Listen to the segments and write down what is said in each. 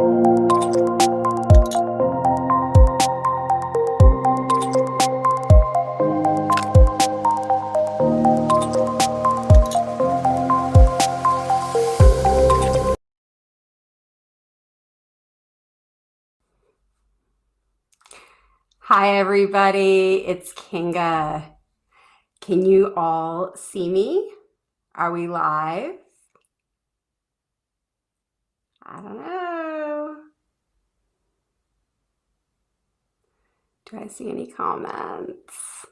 Hi, everybody. It's Kinga. Can you all see me? Are we live? I don't know. Do I see any comments?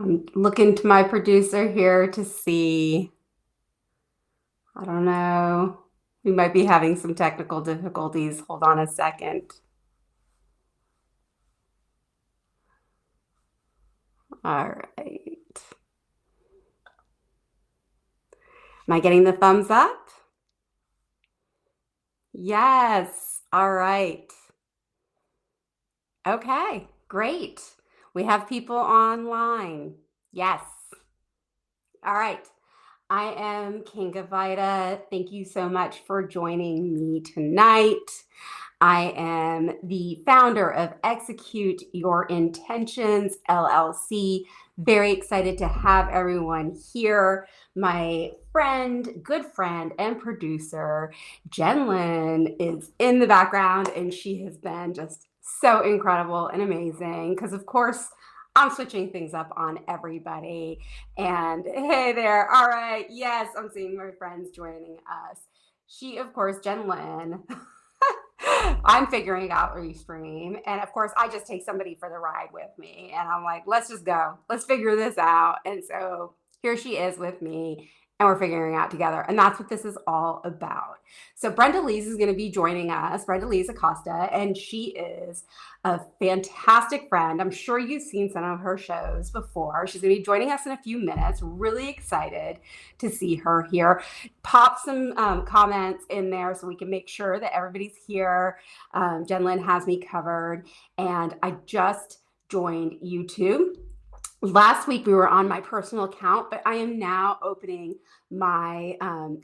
I'm looking to my producer here to see. I don't know. We might be having some technical difficulties. Hold on a second. All right. Am I getting the thumbs up? Yes. All right. Okay, great. We have people online. Yes. All right. I am Kinga Vajda. Thank you so much for joining me tonight. I am the founder of Execute Your Intentions LLC. Very excited to have everyone here. My friend, good friend, and producer, Jen Lynn, is in the background, and she has been just so incredible and amazing because, of course, I'm switching things up on everybody. And hey there. All right. Yes, I'm seeing my friends joining us. She, of course, Jen Lynn. I'm figuring out Restream. And of course, I just take somebody for the ride with me. And I'm like, let's just go. Let's figure this out. And so here she is with me, and we're figuring it out together. And that's what this is all about. So Brendaliz is going to be joining us, Brendaliz Acosta, and she is a fantastic friend. I'm sure you've seen some of her shows before. She's going to be joining us in a few minutes. Really excited to see her here. Pop some comments in there so we can make sure that everybody's here. Jen Lynn has me covered, and I just joined YouTube. Last week we were on my personal account, but I am now opening my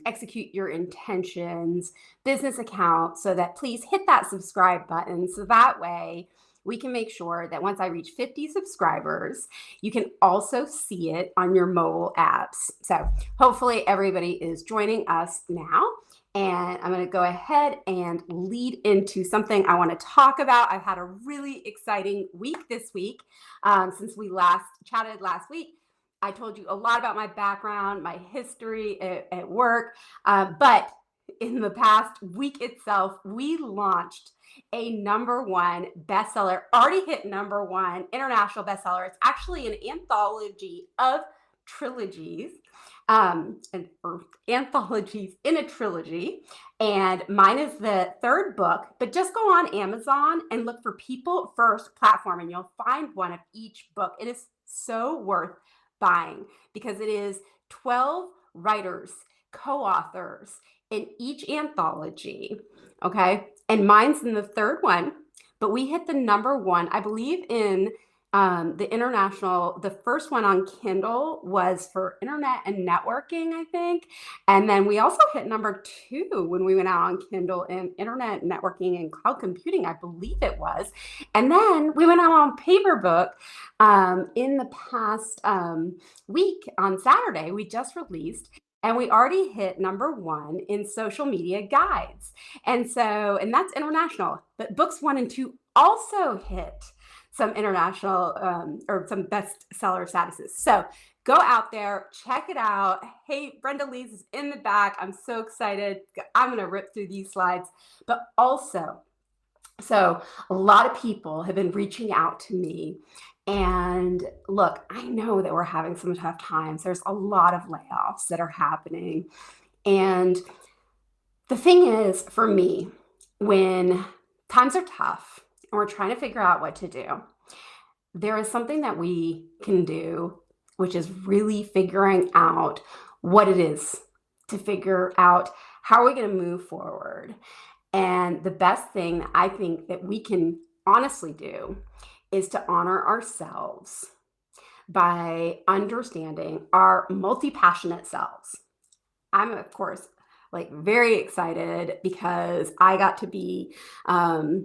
Execute Your Intentions business account, so that please hit that subscribe button so that way we can make sure that once I reach 50 subscribers, you can also see it on your mobile apps. So hopefully everybody is joining us now. And I'm going to go ahead and lead into something I want to talk about. I've had a really exciting week this week. Since we last chatted last week, I told you a lot about my background, my history at work. But in the past week itself, we launched a #1 bestseller, already hit #1 international bestseller. It's actually an anthology of trilogies, or anthologies in a trilogy. And mine is the third book, but just go on Amazon and look for People First Platform, and you'll find one of each book. It is so worth buying because it is 12 writers, co-authors in each anthology. Okay. And mine's in the third one, but we hit the #1, I believe, in the international. The first one on Kindle was for internet and networking, I think. And then we also hit #2 when we went out on Kindle in internet networking and cloud computing, I believe it was. And then we went out on paper book in the past week on Saturday. We just released. And we already hit #1 in social media guides. And that's international. But books 1 and 2 also hit some international or some bestseller statuses. So go out there, check it out. Hey, Brendaliz is in the back. I'm so excited. I'm going to rip through these slides. But also, so a lot of people have been reaching out to me. And look, I know that we're having some tough times. There's a lot of layoffs that are happening. And the thing is, for me, when times are tough and we're trying to figure out what to do, there is something that we can do, which is really figuring out what it is to figure out how are we going to move forward. And the best thing I think that we can honestly do is to honor ourselves by understanding our multi-passionate selves. I'm, of course, like very excited because I got to be, I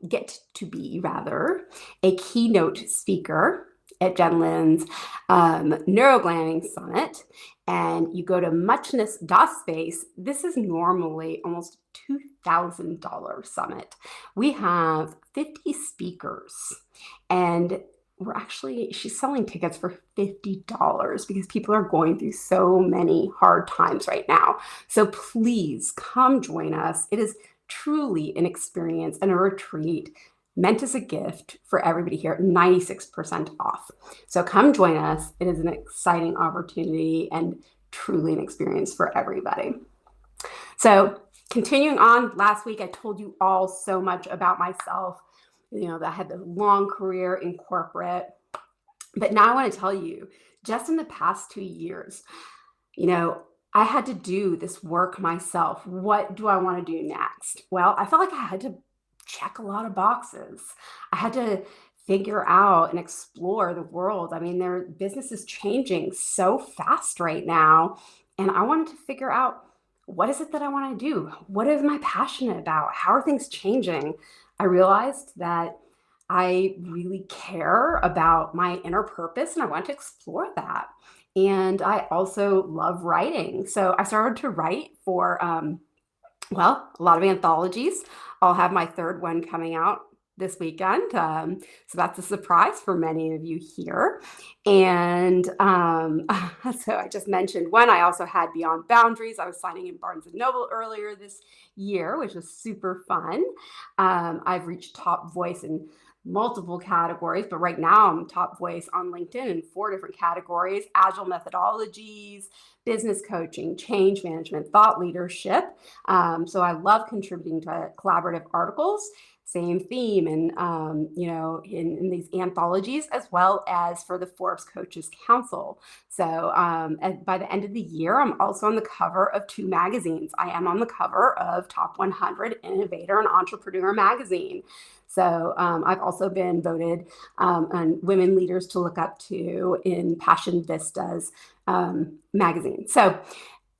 get to be rather a keynote speaker at Jen Lynn's Neuroglamming Summit. And you go to muchness.space. This is normally almost $2,000 summit. We have 50 speakers, and she's selling tickets for $50 because people are going through so many hard times right now. So please come join us. It is truly an experience and a retreat meant as a gift for everybody here, 96% off. So come join us. It is an exciting opportunity and truly an experience for everybody. So continuing on, last week I told you all so much about myself, that I had a long career in corporate. But now I want to tell you, just in the past 2 years, I had to do this work myself. What do I want to do next? Well, I felt like I had to check a lot of boxes. I had to figure out and explore the world. I mean, their business is changing so fast right now. And I wanted to figure out, what is it that I want to do? What am I passionate about? How are things changing? I realized that I really care about my inner purpose and I want to explore that. And I also love writing. So I started to write for, a lot of anthologies. I'll have my third one coming out this weekend. So that's a surprise for many of you here. And so I just mentioned one. I also had Beyond Boundaries. I was signing in Barnes & Noble earlier this year, which was super fun. I've reached top voice in multiple categories, but right now I'm top voice on LinkedIn in 4 different categories: agile methodologies, business coaching, change management, thought leadership. So I love contributing to collaborative articles, same theme, and in these anthologies, as well as for the Forbes Coaches Council. So by the end of the year, I'm also on the cover of 2 magazines. I am on the cover of Top 100 Innovator and Entrepreneur magazine. So I've also been voted on Women Leaders to Look Up to in Passion Vista's magazine. So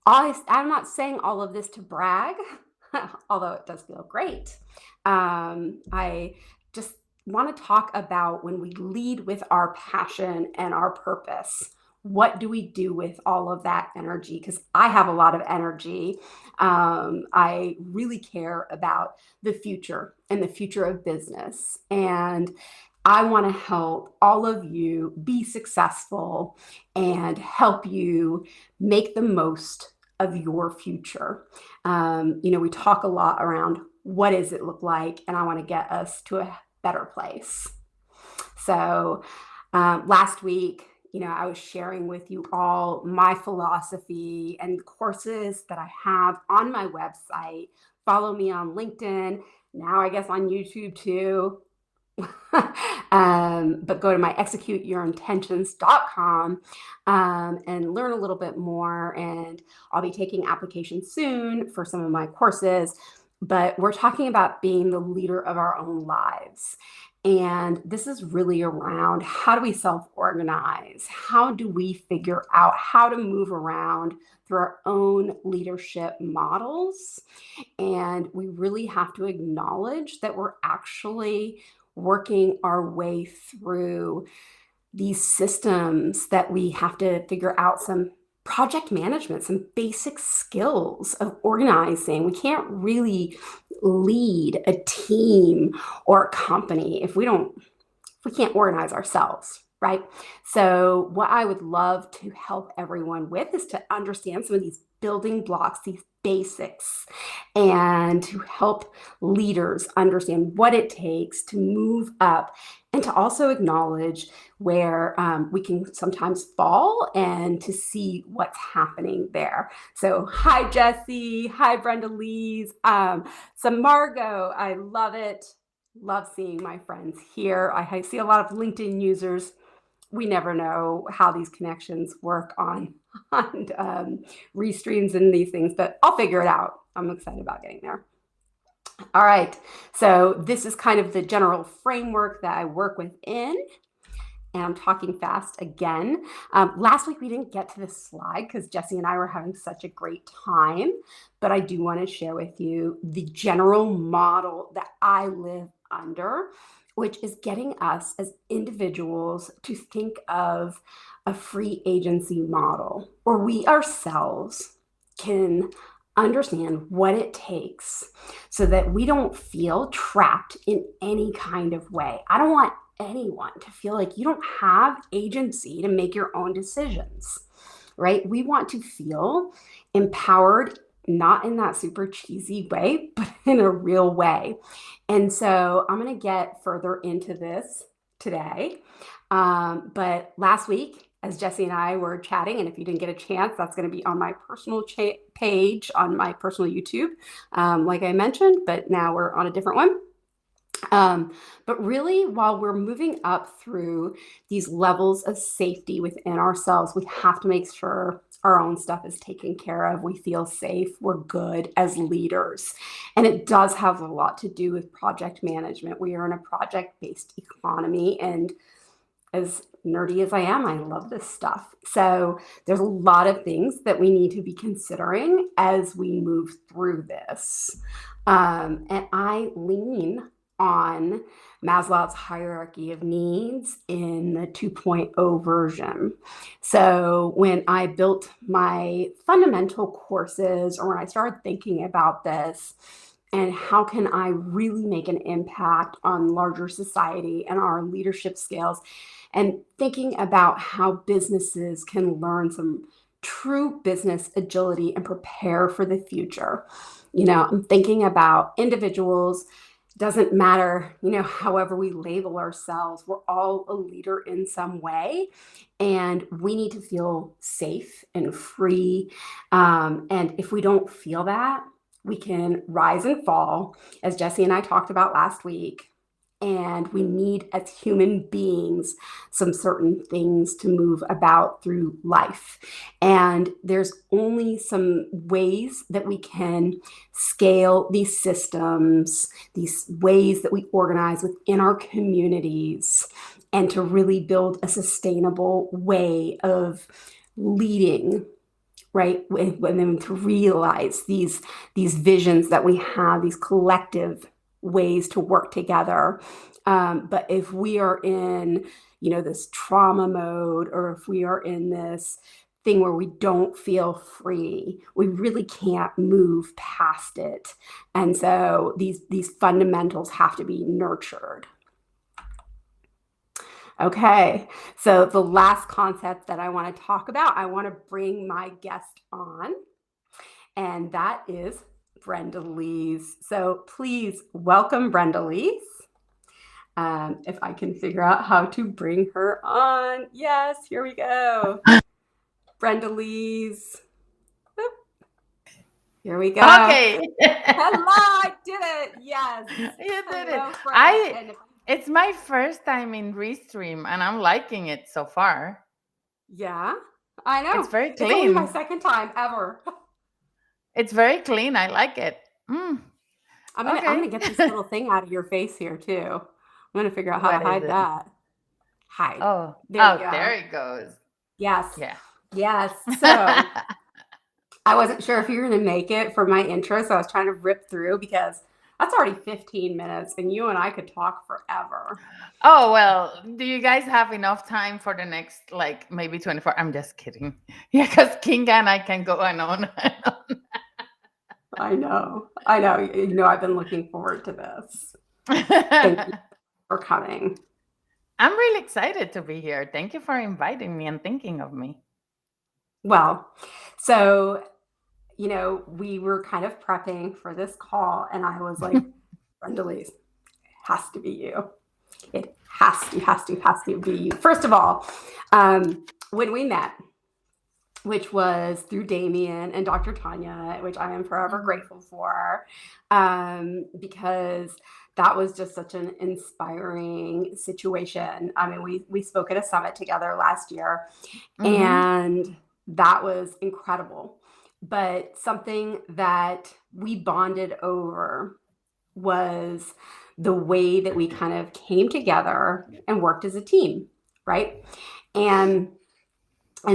I'm not saying all of this to brag, although it does feel great. I just want to talk about when we lead with our passion and our purpose. What do we do with all of that energy? Because I have a lot of energy. I really care about the future and the future of business. And I want to help all of you be successful and help you make the most of your future. We talk a lot around what does it look like, and I want to get us to a better place. So last week, I was sharing with you all my philosophy and courses that I have on my website. Follow me on LinkedIn, now I guess on YouTube too. But go to my executeyourintentions.com and learn a little bit more. And I'll be taking applications soon for some of my courses. But we're talking about being the leader of our own lives. And this is really around, how do we self-organize? How do we figure out how to move around through our own leadership models? And we really have to acknowledge that we're actually working our way through these systems, that we have to figure out some project management, some basic skills of organizing. We can't really lead a team or a company if we can't organize ourselves, right? So what I would love to help everyone with is to understand some of these building blocks, these basics, and to help leaders understand what it takes to move up, and to also acknowledge where we can sometimes fall and to see what's happening there. So hi, Jesse. Hi, Brendaliz. So Margot, I love it. Love seeing my friends here. I see a lot of LinkedIn users. We never know how these connections work on restreams and these things, but I'll figure it out. I'm excited about getting there. All right, so this is kind of the general framework that I work within. and I'm talking fast again. Last week we didn't get to this slide because Jesse and I were having such a great time, but I do want to share with you the general model that I live under, which is getting us as individuals to think of a free agency model, where we ourselves can understand what it takes so that we don't feel trapped in any kind of way. I don't want anyone to feel like you don't have agency to make your own decisions, right? We want to feel empowered, not in that super cheesy way, but in a real way. And so I'm going to get further into this today. But last week, as Jesse and I were chatting, and if you didn't get a chance, that's going to be on my personal page on my personal YouTube, like I mentioned, but now we're on a different one. But really, while we're moving up through these levels of safety within ourselves, we have to make sure our own stuff is taken care of. We feel safe. We're good as leaders. And it does have a lot to do with project management. We are in a project-based economy, and as nerdy as I am, I love this stuff. So there's a lot of things that we need to be considering as we move through this. And I lean on Maslow's hierarchy of needs in the 2.0 version. So when I built my fundamental courses, or when I started thinking about this, and how can I really make an impact on larger society and our leadership skills, and thinking about how businesses can learn some true business agility and prepare for the future. I'm thinking about individuals. Doesn't matter, however we label ourselves, we're all a leader in some way, and we need to feel safe and free. And if we don't feel that, we can rise and fall, as Jesse and I talked about last week. And we need, as human beings, some certain things to move about through life. And there's only some ways that we can scale these systems, these ways that we organize within our communities, and to really build a sustainable way of leading, right? And then to realize these visions that we have, these collective ways to work together. But if we are in, this trauma mode, or if we are in this thing where we don't feel free, we really can't move past it. And so these fundamentals have to be nurtured. Okay, so the last concept that I want to talk about, I want to bring my guest on, and that is Brendaliz. So please welcome Brendaliz. If I can figure out how to bring her on. Yes, here we go. Brendaliz. Here we go. Okay. Hello, I did it. Yes. You did it. Hello, It's my first time in Restream and I'm liking it so far. Yeah, I know. It's very It's only clean. my second time ever. It's very clean. I like it. I'm gonna get this little thing out of your face here too. I'm gonna figure out how What to is hide it? that. Hide. Oh, There you go. there it goes. Yes. Yeah. Yes. So I wasn't sure if you were gonna make it for my intro, so I was trying to rip through because that's already 15 minutes and you and I could talk forever. Oh, well, do you guys have enough time for the next, maybe 24? I'm just kidding. Yeah, because Kinga and I can go on and on. I know. I've been looking forward to this. Thank you for coming. I'm really excited to be here. Thank you for inviting me and thinking of me. Well, so, we were kind of prepping for this call, and I was like, Brendaliz, it has to be you. It has to be you. First of all, when we met, which was through Damien and Dr. Tanya, which I am forever grateful for, because that was just such an inspiring situation. I mean, we spoke at a summit together last year, and that was incredible. But something that we bonded over was the way that we kind of came together and worked as a team, right? And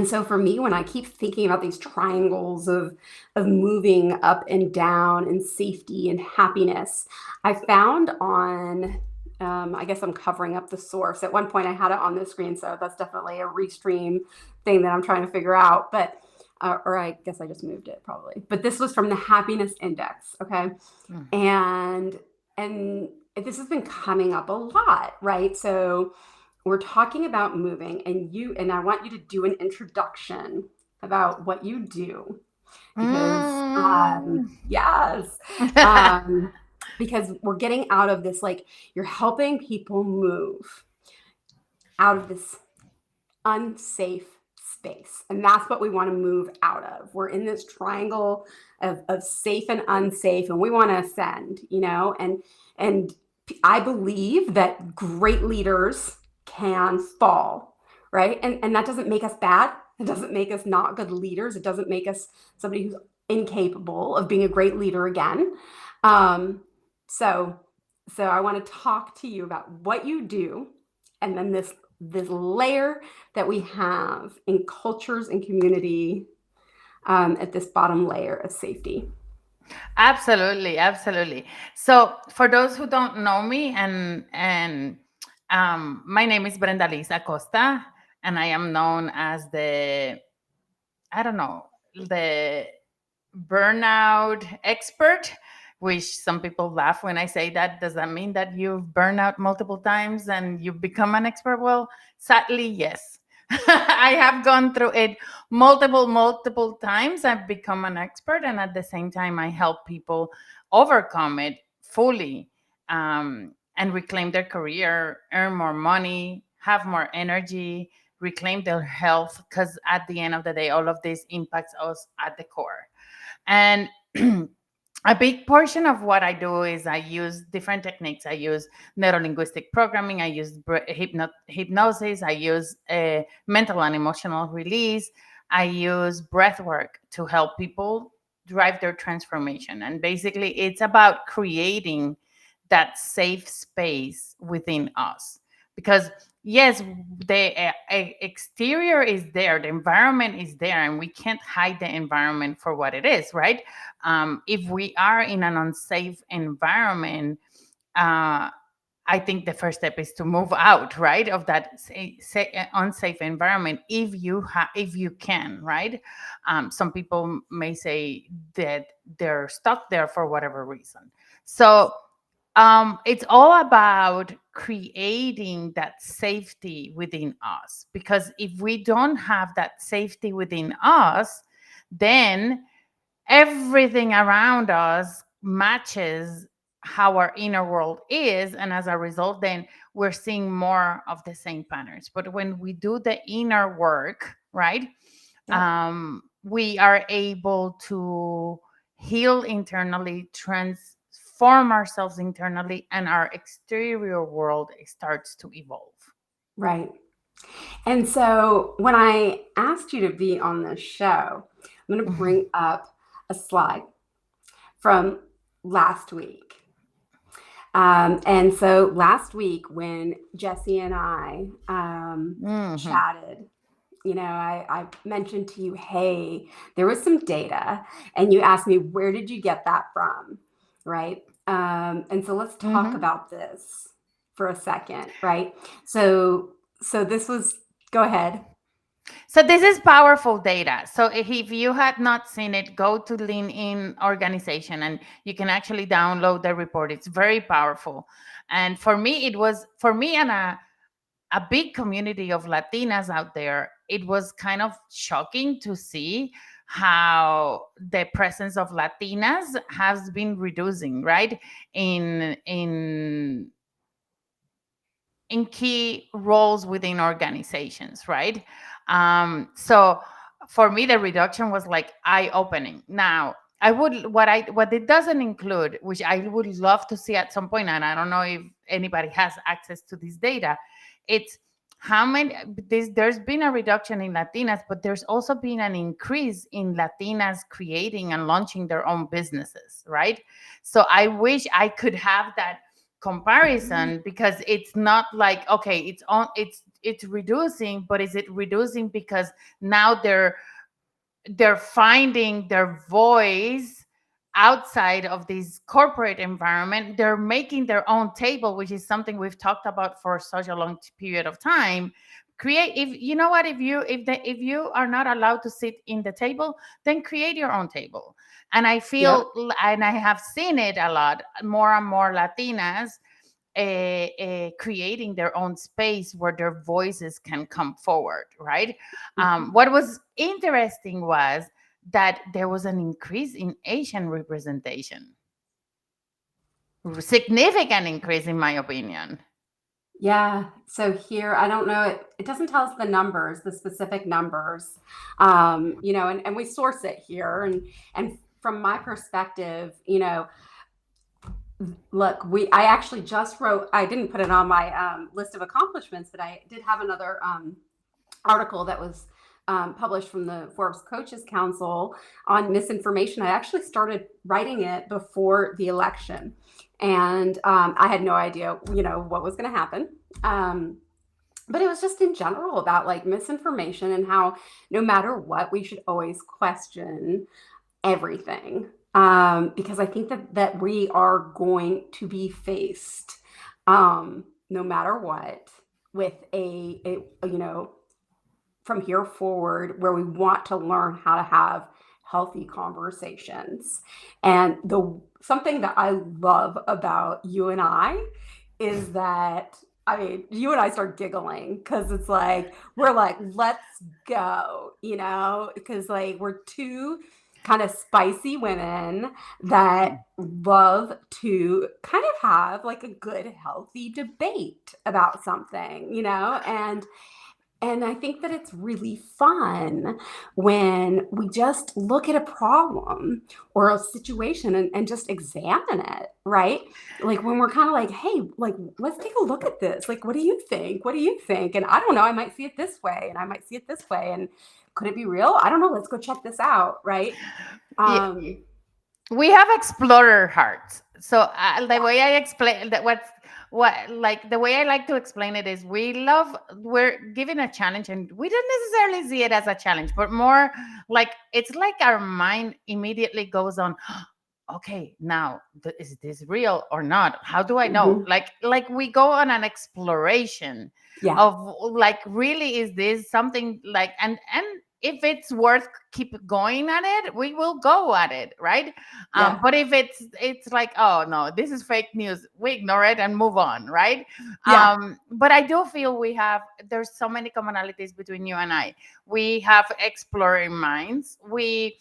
so for me, when I keep thinking about these triangles of moving up and down and safety and happiness, I found on I guess I'm covering up the source. At one point, I had it on the screen, so that's definitely a restream thing that I'm trying to figure out. But or I guess I just moved it probably. But this was from the Happiness Index, okay? Mm. And and this has been coming up a lot, right? So we're talking about moving, and I want you to do an introduction about what you do because Mm. yes, because we're getting out of this, like, you're helping people move out of this unsafe space, and that's what we want to move out of. We're in this triangle of safe and unsafe, and we want to ascend, and I believe that great leaders can fall, right? And that doesn't make us bad. It doesn't make us not good leaders. It doesn't make us somebody who's incapable of being a great leader again. um, so so I want to talk to you about what you do, and then this layer that we have in cultures and community, at this bottom layer of safety. Absolutely, absolutely. So, for those who don't know me, and my name is Brendaliz Acosta, and I am known as the, I don't know, the burnout expert, which some people laugh when I say that. Does that mean that you've burned out multiple times and you've become an expert? Well, sadly, yes. I have gone through it multiple times. I've become an expert, and at the same time, I help people overcome it fully, and reclaim their career, earn more money, have more energy, reclaim their health. Because at the end of the day, all of this impacts us at the core. And a big portion of what I do is I use different techniques. I use neurolinguistic programming. I use hypnosis. I use mental and emotional release. I use breath work to help people drive their transformation. And basically, it's about creating that safe space within us. Because yes, the exterior is there, the environment is there, and we can't hide the environment for what it is, right? If we are in an unsafe environment, uh, I think the first step is to move out, right, of that unsafe environment if you can, right? Some people may say that they're stuck there for whatever reason. So it's all about creating that safety within us, because if we don't have that safety within us, then everything around us matches how our inner world is, and as a result, then we're seeing more of the same patterns. But when we do the inner work, right, Yep. we are able to heal internally, transform ourselves internally, and our exterior world starts to evolve. Right. And so when I asked you to be on this show, I'm going to bring up a slide from last week. And so last week, when Jesse and I chatted, I mentioned to you, hey, there was some data, and you asked me, where did you get that from? Right. And so let's talk about this for a second. Right. So this was, go ahead. So this is powerful data. So if you had not seen it, go to Lean In Organization, and you can actually download the report. It's very powerful. And for me, and a big community of Latinas out there, it was kind of shocking to see how the presence of Latinas has been reducing, right? In key roles within organizations, right? So for me, the reduction was like eye-opening. Now, what it doesn't include, which I would love to see at some point, and I don't know if anybody has access to this data, it's how many there's been a reduction in Latinas, but there's also been an increase in Latinas creating and launching their own businesses, right? So I wish I could have that comparison, because it's not like, okay, it's reducing, but is it reducing because now they're finding their voice outside of this corporate environment? They're making their own table, which is something we've talked about for such a long period of time. Create, if you know what, if you are not allowed to sit in the table, then create your own table. And I Yep. feel, and I have seen it a lot, more and more Latinas creating their own space where their voices can come forward, right? What was interesting was that there was an increase in Asian representation, significant increase, in my opinion. Yeah. So here, I don't know, it doesn't tell us the numbers, the specific numbers, and we source it here. And from my perspective, look, I actually just wrote, I didn't put it on my list of accomplishments, but I did have another article that was published from the Forbes Coaches Council on misinformation. I actually started writing it before the election, and I had no idea, what was going to happen. But it was just in general about like misinformation and how no matter what, we should always question everything, because I think that we are going to be faced, no matter what, with a from here forward where we want to learn how to have healthy conversations. And the something that I love about you and I is that, I mean, you and I start giggling because it's like we're like, let's go, because like we're two kind of spicy women that love to kind of have like a good healthy debate about something, and I think that it's really fun when we just look at a problem or a situation and just examine it, right? Like when we're kind of like, hey, like, let's take a look at this. Like, what do you think? What do you think? And I don't know, I might see it this way and I might see it this way. And could it be real? I don't know. Let's go check this out, right? Yeah, Um, we have explorer hearts. So the yeah, way I explain that, what like the way I like to explain it is, we're given a challenge, and we don't necessarily see it as a challenge, but more like it's like our mind immediately goes on, okay, now is this real or not? How do I know? mhm, Like we go on an exploration yeah, of, like, really, is this something, like, and if it's worth keep going at it, we will go at it, right? yeah, But if it's like, oh no, this is fake news, we ignore it and move on, right? yeah, But I do feel there's so many commonalities between you and I. We have exploring minds. We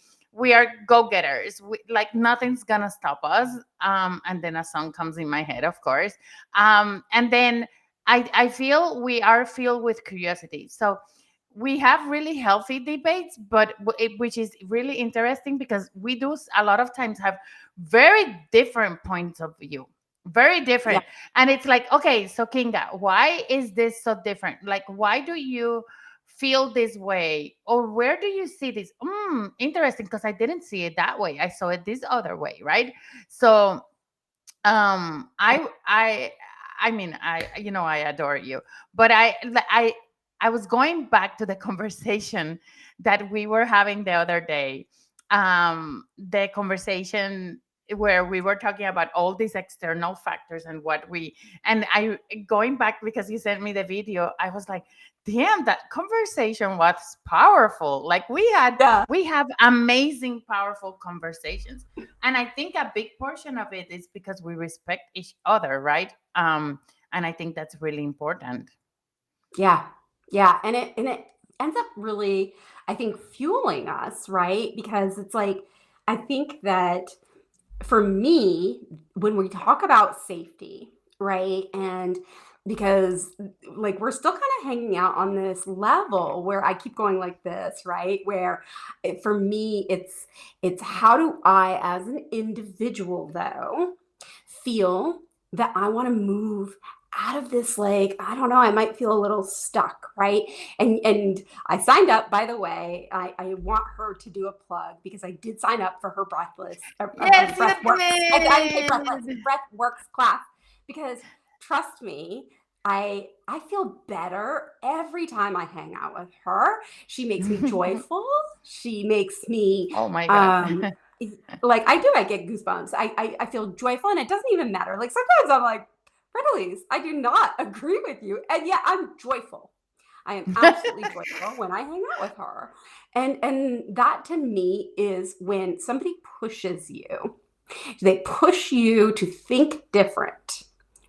are go-getters. Like nothing's gonna stop us. And then a song comes in my head, of course. And then I feel we are filled with curiosity. So we have really healthy debates, but which is really interesting because we do a lot of times have very different points of view, very yeah, different. And it's like, okay, so Kinga, why is this so different? Like, why do you feel this way, or where do you see this? Interesting, because I didn't see it that way, I saw it this other way, right? So um i i I mean, I adore you, but I was going back to the conversation that we were having the other day, the conversation where we were talking about all these external factors and what we and I going back because you sent me the video, I was like, damn, that conversation was powerful. Like yeah. we have amazing, powerful conversations. And I think a big portion of it is because we respect each other, right? And I think that's really important. Yeah. Yeah. And it ends up really, I think, fueling us, right? Because it's like, I think that for me, when we talk about safety, right? And because like we're still kind of hanging out on this level where I keep going like this, right? Where for me, it's how do I as an individual though feel that I want to move out of this, like, I don't know, I might feel a little stuck, right? And I signed up, by the way. I want her to do a plug because I did sign up for her breathless Yes, you breath works. I didn't say breathless, did. breath works class, because trust me, I feel better every time I hang out with her. She makes me joyful. She makes me Oh my God. um like I get goosebumps. I feel joyful, and it doesn't even matter. Like sometimes I'm like, Brendaliz, I do not agree with you. And yet I'm joyful. I am absolutely joyful when I hang out with her. And that to me is when somebody pushes you. They push you to think different,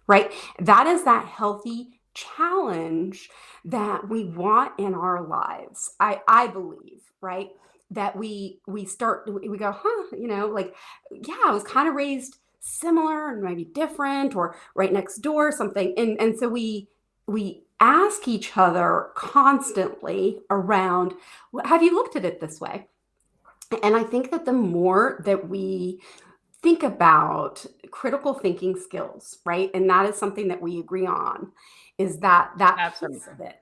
right? That is that healthy challenge that we want in our lives. I believe, right? That we go, like, yeah, I was kind of raised similar and maybe different or right next door, something. And so we ask each other constantly around, have you looked at it this way? And I think that the more that we think about critical thinking skills, right? And that is something that we agree on, is that piece Absolutely. of it,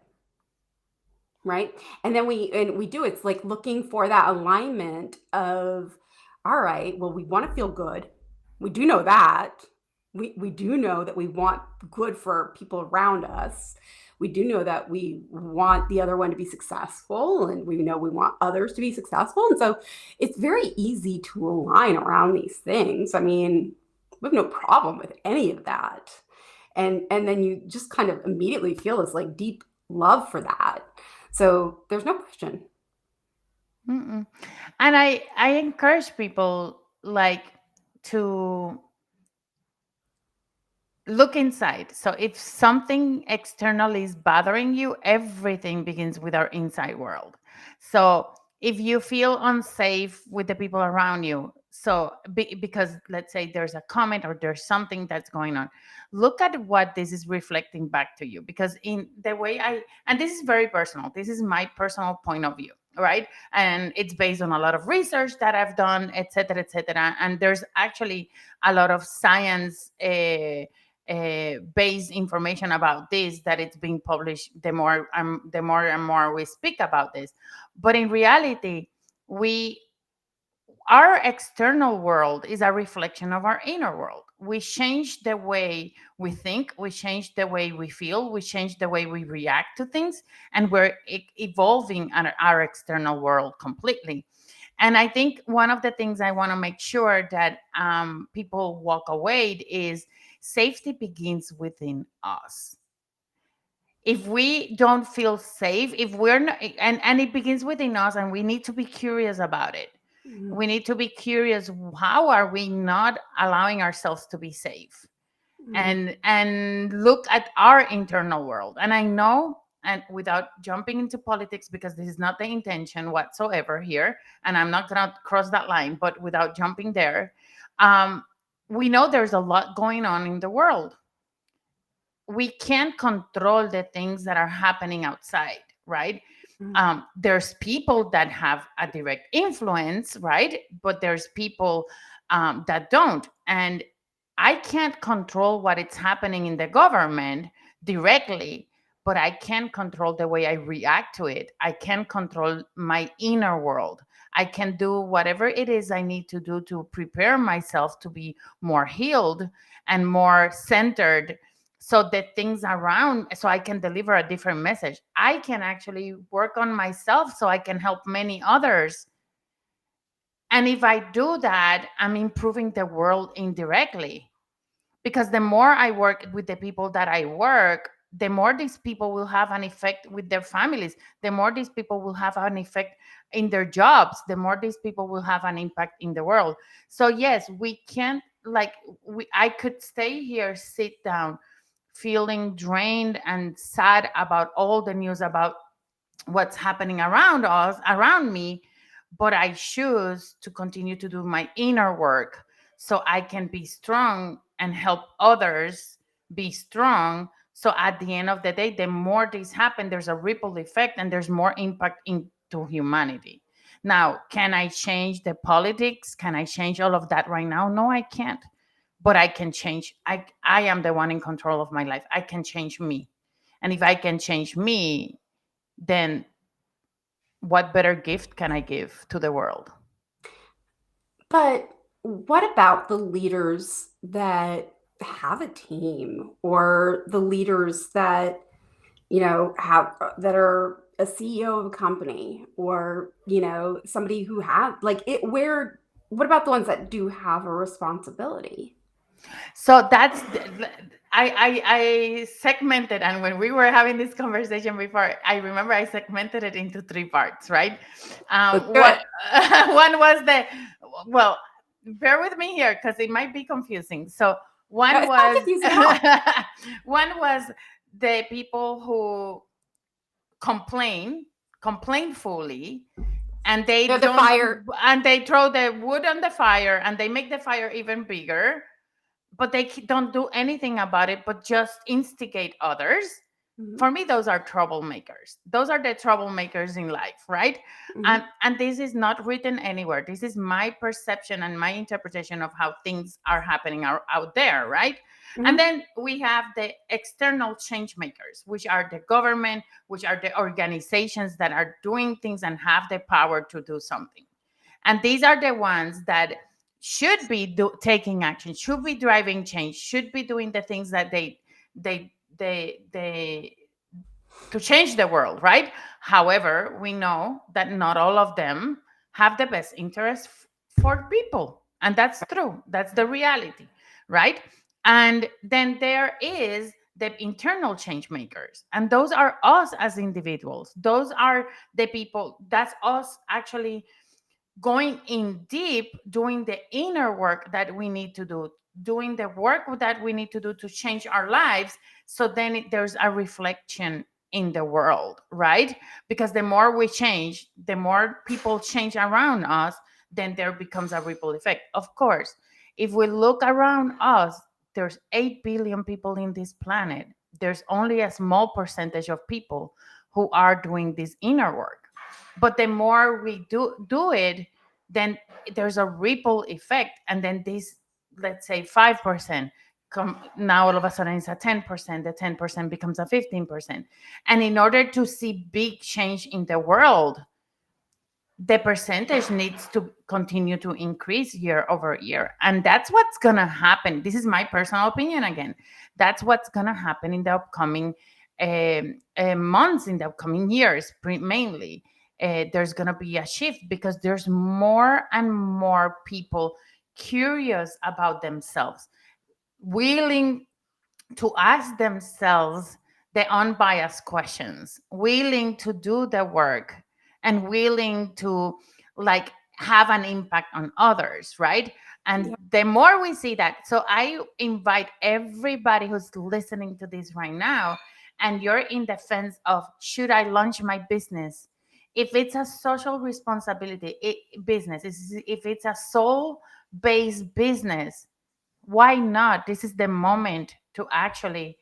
right? And then we do, it's like looking for that alignment of, all right, well, we want to feel good. We do know that. We do know that we want good for people around us. We do know that we want the other one to be successful, and we know we want others to be successful. And so it's very easy to align around these things. I mean, we have no problem with any of that. And then you just kind of immediately feel this like deep love for that. So there's no question. Mm-mm. And I encourage people like to look inside. So if something external is bothering you, everything begins with our inside world. So if you feel unsafe with the people around you, because let's say there's a comment or there's something that's going on, look at what this is reflecting back to you. Because in the way and this is very personal, this is my personal point of view, right? And it's based on a lot of research that I've done, etc., etc. And there's actually a lot of science based information about this that it's being published. The more and more we speak about this, but in reality, we our external world is a reflection of our inner world. We change the way we think, we change the way we feel, we change the way we react to things, and we're evolving our external world completely. And I think one of the things I want to make sure that people walk away is safety begins within us. If we don't feel safe, if we're not, and it begins within us, and we need to be curious about it. Mhm. We need to be curious, how are we not allowing ourselves to be safe? Mhm. And look at our internal world. And I know, and without jumping into politics, because this is not the intention whatsoever here, and I'm not going to cross that line, but without jumping there, um, we know there's a lot going on in the world. We can't control the things that are happening outside, right? Mhm. There's people that have a direct influence, right? But there's people that don't. And I can't control what is happening in the government directly, but I can control the way I react to it. I can control my inner world. I can do whatever it is I need to do to prepare myself to be more healed and more centered, so that things around, so I can deliver a different message. I can actually work on myself so I can help many others. And if I do that, I'm improving the world indirectly, because the more I work with the people that I work, the more these people will have an effect with their families, the more these people will have an effect in their jobs, the more these people will have an impact in the world. So yes, we can't, like, I could stay here, sit down, feeling drained and sad about all the news about what's happening around us, around me, but I choose to continue to do my inner work so I can be strong and help others be strong. So at the end of the day, the more this happen, there's a ripple effect and there's more impact into humanity. Now, can I change the politics? Can I change all of that right now? No, I can't. But I can change. I am the one in control of my life. I can change me. And if I can change me, then what better gift can I give to the world? But what about the leaders that have a team, or the leaders that, have that are a CEO of a company, or, somebody who have like it, what about the ones that do have a responsibility? So I segmented, and when we were having this conversation before, I remember I segmented it into three parts, right? Let's do What it. one was well, bear with me here because it might be confusing. So No, one it's not was confusing at all. one was the people who complain fully, and they They're the don't, fire. and they throw the wood on the fire, and they make the fire even bigger, but they don't do anything about it, but just instigate others. Mhm, For me, those are troublemakers. Those are the troublemakers in life, right? mhm, And this is not written anywhere. This is my perception and my interpretation of how things are happening out there, right? And mhm. then we have the external change makers, which are the government, which are the organizations that are doing things and have the power to do something. And these are the ones that should be taking action, should be driving change, should be doing the things that they to change the world, right? However, we know that not all of them have the best interest for people, and that's true. That's the reality, right? And then there is the internal change makers, and those are us as individuals. Those are the people. That's us actually going in deep, doing the inner work that we need to do, doing the work that we need to do to change our lives. So then there's a reflection in the world, right? Because the more we change, the more people change around us, then there becomes a ripple effect. Of course, if we look around us, there's 8 billion people in this planet. There's only a small percentage of people who are doing this inner work, but the more we do it, then there's a ripple effect, and then this, let's say 5% come, now all of a sudden it's a 10%, the 10% becomes a 15%. And in order to see big change in the world, the percentage needs to continue to increase year over year. And that's what's going to happen. This is my personal opinion again. That's what's going to happen in the upcoming months, in the upcoming years, mainly. There's going to be a shift because there's more and more people curious about themselves, willing to ask themselves the unbiased questions, willing to do the work, and willing to like have an impact on others, right? And Yeah. the more we see that, so I invite everybody who's listening to this right now, and you're in the fence of should I launch my business? If it's a social responsibility business, if it's a soul based business, why not? This is the moment to actually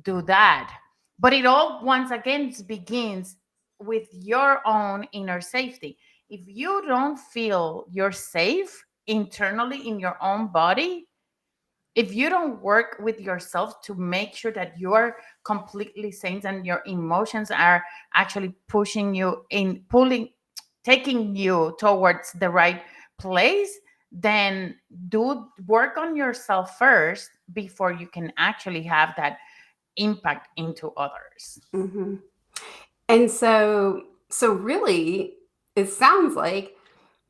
do that. But it all once again begins with your own inner safety. If you don't feel you're safe internally in your own body, if you don't work with yourself to make sure that you're completely sane and your emotions are actually pushing you in, pulling, taking you towards the right place, then do work on yourself first before you can actually have that impact into others. Hmm. And so really, it sounds like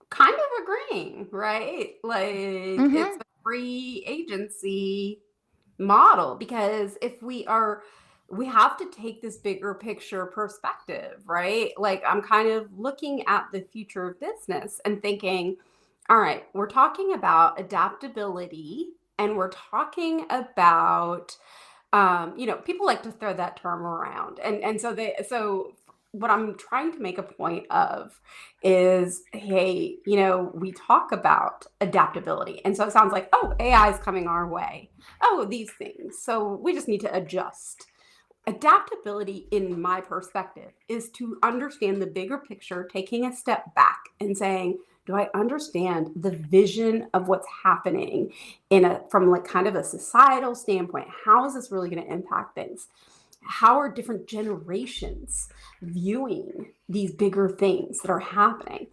kind of agreeing, right? Like it's Mm-hmm. a free agency model, because if we have to take this bigger picture perspective, right? Like I'm kind of looking at the future of business and thinking, all right, we're talking about adaptability, and we're talking about people like to throw that term around, and so what I'm trying to make a point of is, hey, we talk about adaptability, and so it sounds like, oh, AI is coming our way, oh, these things, so we just need to adjust. Adaptability, in my perspective, is to understand the bigger picture, taking a step back and saying, do I understand the vision of what's happening from like kind of a societal standpoint? How is this really going to impact things? How are different generations viewing these bigger things that are happening?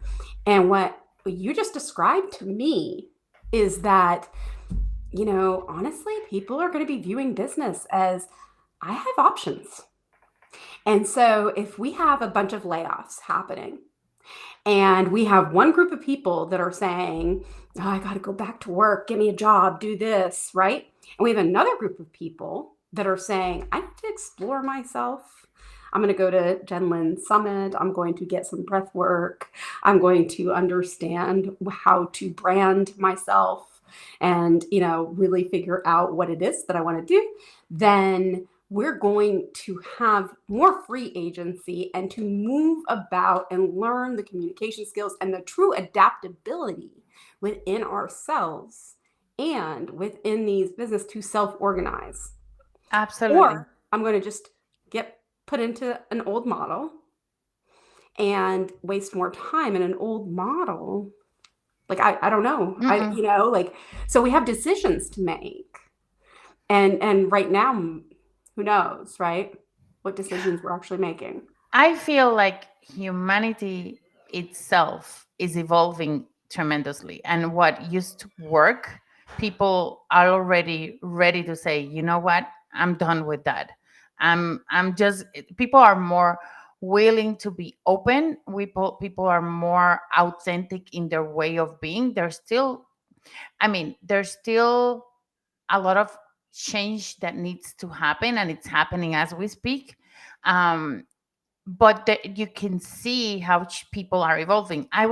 And what you just described to me is that honestly, people are going to be viewing business as I have options. And so if we have a bunch of layoffs happening, and we have one group of people that are saying, oh, I got to go back to work, get me a job, do this, right? And we have another group of people that are saying, I need to explore myself. I'm going to go to Jen Lynn's summit. I'm going to get some breath work. I'm going to understand how to brand myself and, really figure out what it is that I want to do. Then we're going to have more free agency and to move about and learn the communication skills and the true adaptability within ourselves and within these business to self-organize. Absolutely. Or I'm going to just get put into an old model and waste more time in an old model. Like, I don't know. Mm-mm. So we have decisions to make. And right now, who knows, right? What decisions we're actually making. I feel like humanity itself is evolving tremendously. And what used to work, people are already ready to say, you know what, I'm done with that. I'm just people are more willing to be open. People are more authentic in their way of being. There's still a lot of change that needs to happen, and it's happening as we speak. Um, but you can see how people are evolving. I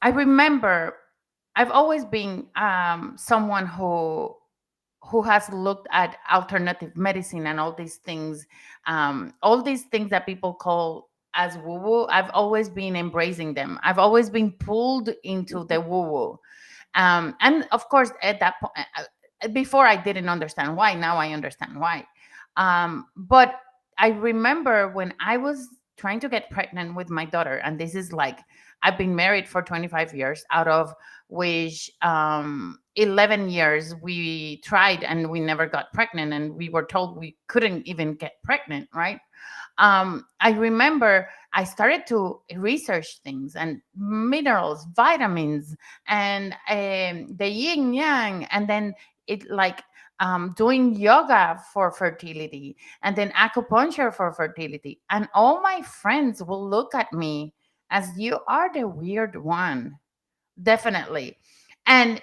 remember I've always been someone who has looked at alternative medicine and all these things that people call as woo woo. I've always been embracing them. I've always been pulled into the woo woo. And of course, at that point, before I didn't understand why. Now I understand why. But I remember when I was trying to get pregnant with my daughter, and this is like I've been married for 25 years, out of which 11 years we tried and we never got pregnant, and we were told we couldn't even get pregnant, right? I remember I started to research things and minerals, vitamins, and the yin yang, and then it like doing yoga for fertility, and then acupuncture for fertility. And all my friends will look at me as you are the weird one, definitely. And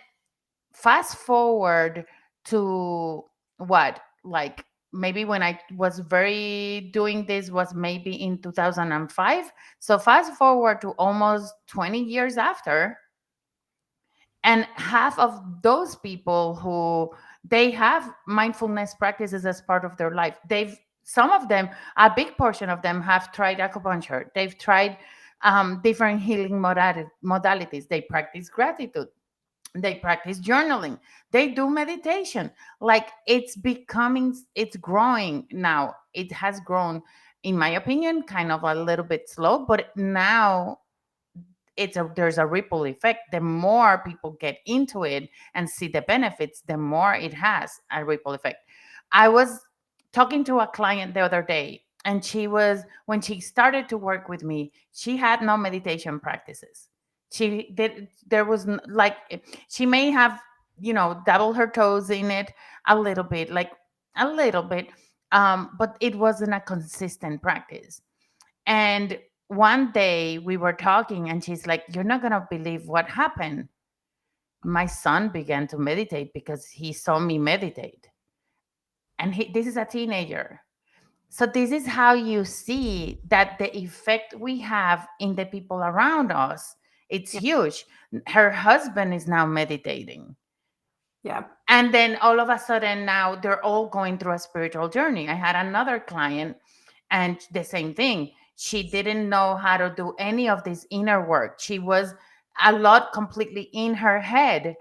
fast forward to what, like maybe when I was very doing this was maybe in 2005. So fast forward to almost 20 years after, and half of those people who they have mindfulness practices as part of their life, they've some of them, a big portion of them, have tried acupuncture. They've tried different healing modalities. They practice gratitude, they practice journaling, they do meditation. Like it's growing now. It has grown, in my opinion, kind of a little bit slow, but now there's a ripple effect. The more people get into it and see the benefits, the more it has a ripple effect. I was talking to a client the other day, and when she started to work with me, she had no meditation practices. She did there was like, she may have, dabbled her toes in it a little bit, like a little bit, but it wasn't a consistent practice. And one day we were talking, and she's like, you're not going to believe what happened. My son began to meditate because he saw me meditate. And this is a teenager. So, this is how you see that the effect we have in the people around us, it's Yeah. huge. Her husband is now meditating. Yeah. And then all of a sudden, now they're all going through a spiritual journey. I had another client, and the same thing. She didn't know how to do any of this inner work. She was a lot completely in her head.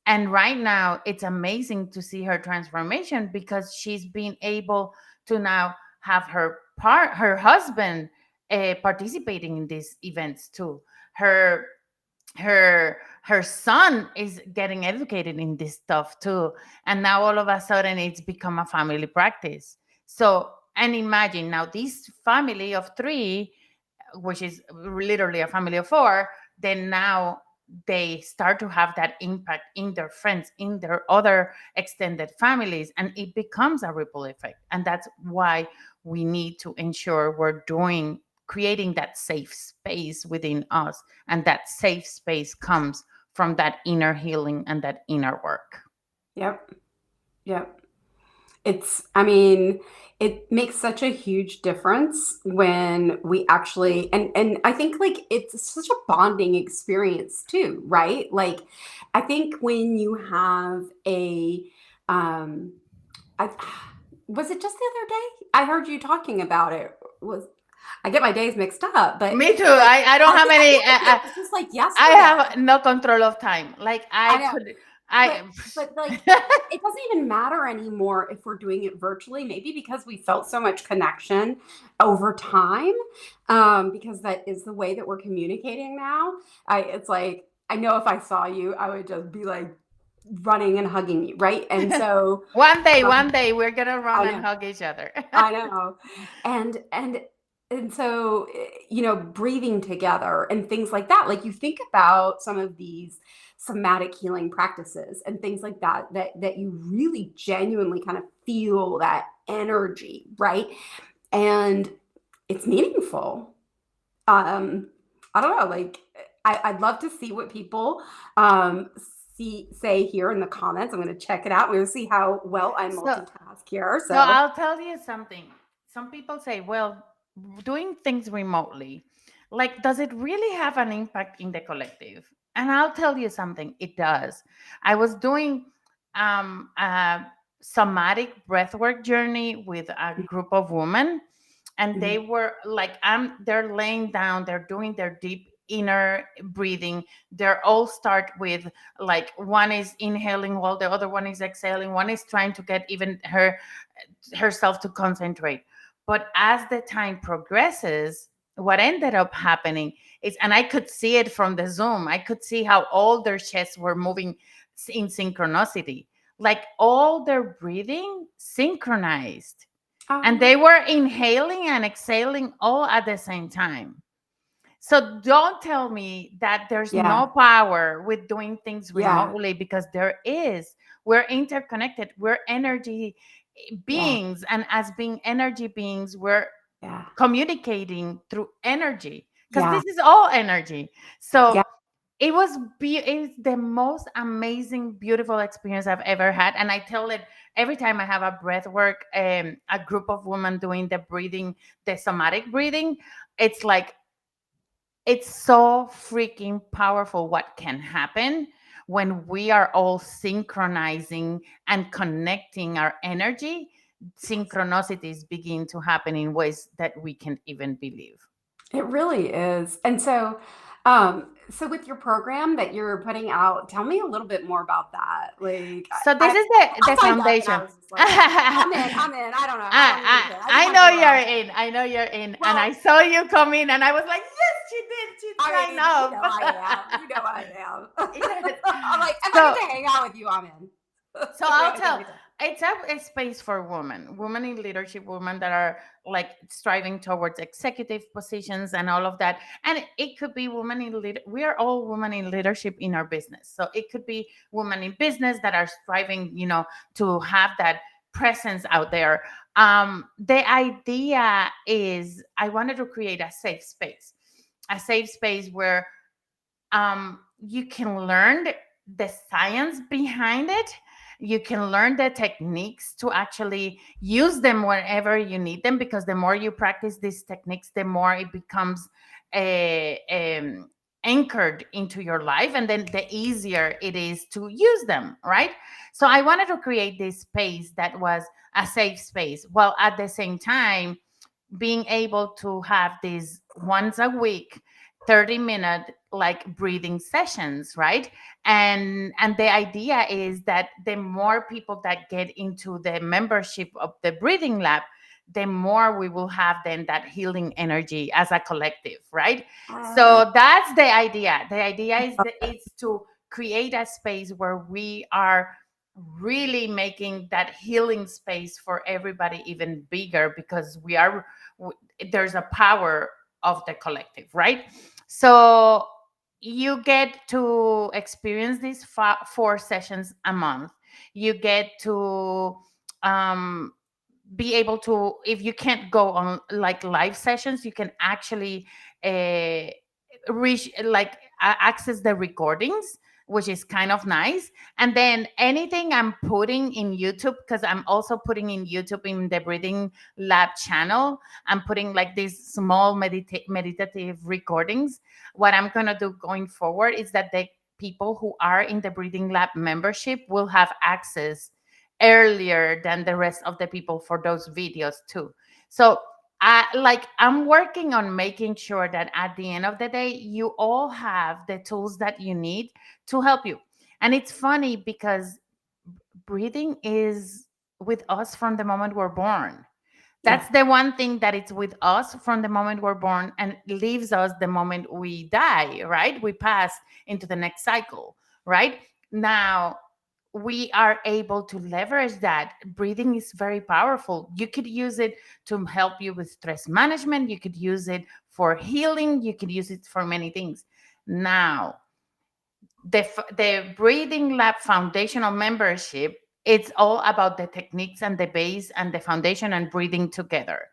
And right now, it's amazing to see her transformation because she's been able to now have her husband participating in these events too. Her her her son is getting educated in this stuff too, and now all of a sudden it's become a family practice. So, and imagine now this family of three, which is literally a family of four, then now they start to have that impact in their friends, in their other extended families, and it becomes a ripple effect. And that's why we need to ensure we're doing creating that safe space within us, and that safe space comes from that inner healing and that inner work. Yep. Yep. I mean, it makes such a huge difference when we actually, and I think like it's such a bonding experience too, right? Like, I think when you have um, I, was it just the other day? I heard you talking about it. Was I get my days mixed up, but Me too. like, I don't have I any. think it was just like I yesterday. have no control of time. Like I I know. could. But I. but, like, it doesn't even matter anymore if we're doing it virtually, maybe because we felt so much connection over time, because that is the way that we're communicating now. It's like, I know if I saw you, I would just be, like, running and hugging you, right? And so, One day, we're gonna run I and know. hug each other. I know. And so, breathing together and things like that. Like, you think about some of these somatic healing practices and things like that, that you really genuinely kind of feel that energy, right? And it's meaningful. I don't know, like, I'd love to see what people say here in the comments. I'm going to check it out. We're going to see how well I So, multitask here. so So, I'll tell you something. Some people say, well, doing things remotely, like, does it really have an impact in the collective? And I'll tell you something, it does. I was doing a somatic breathwork journey with a group of women, and they mhm. were like, they're laying down, they're doing their deep inner breathing. They're all start with, like, one is inhaling while the other one is exhaling, one is trying to get even herself to concentrate. But as the time progresses, what ended up happening is, and I could see it from the Zoom, I could see how all their chests were moving in synchronicity, like all their breathing synchronized, and Oh, they were inhaling and exhaling all at the same time. So don't tell me that there's yeah, no power with doing things yeah, remotely, because there is. We're interconnected. We're energy yeah, beings, and as being energy beings, we're yeah, communicating through energy, because yeah, this is all energy. So yeah. it's the most amazing, beautiful experience I've ever had. And I tell it every time I have a breath work, a group of women doing the breathing, the somatic breathing. It's like, it's so freaking powerful what can happen when we are all synchronizing and connecting our energy. Synchronicities begin to happen in ways that we can't even believe. It really is. And so, so with your program that you're putting out, tell me a little bit more about that. Like, So this is I the signed up and I foundation. was just like, I'm in, I'm in. I don't know. I don't even care. I just I want to know be around. you're in. I know you're in. And Well, I saw you come in, and I was like, yes, she did. She I signed mean, you know up. I am. You know I am. Yes. I'm like, if I So, get to hang out with you, I'm in. So What I'll can tell, I say? it's a space for women in leadership, women that are like striving towards executive positions and all of that. And it could be women in lead. We are all women in leadership in our business. So it could be women in business that are striving, to have that presence out there. The idea is, I wanted to create a safe space where you can learn the science behind it. You can learn the techniques to actually use them whenever you need them, because the more you practice these techniques, the more it becomes anchored into your life, and then the easier it is to use them, right? So I wanted to create this space that was a safe space, while at the same time being able to have these once a week 30-minute like breathing sessions, right? And the idea is that the more people that get into the membership of the breathing lab, the more we will have then that healing energy as a collective, right? Uh, So that's the idea. The idea is to create a space where we are really making that healing space for everybody even bigger, because there's a power of the collective, right? So you get to experience these 4 sessions a month. You get to um, be able to, if you can't go on like live sessions, you can actually uh, reach like access the recordings, which is kind of nice. And then anything I'm putting in YouTube, because I'm also putting in YouTube in the Breathing Lab channel, I'm putting like these small meditative recordings. What I'm going to do going forward is that the people who are in the Breathing Lab membership will have access earlier than the rest of the people for those videos too. So I'm working on making sure that at the end of the day, you all have the tools that you need to help you. And it's funny because breathing is with us from the moment we're born. Yeah. That's the one thing that it's with us from the moment we're born and leaves us the moment we die, right? We pass into the next cycle, right? Now, we are able to leverage that. Breathing is very powerful. You could use it to help you with stress management. You could use it for healing. You could use it for many things. Now, the Breathing Lab foundational membership, it's all about the techniques and the base and the foundation and breathing together.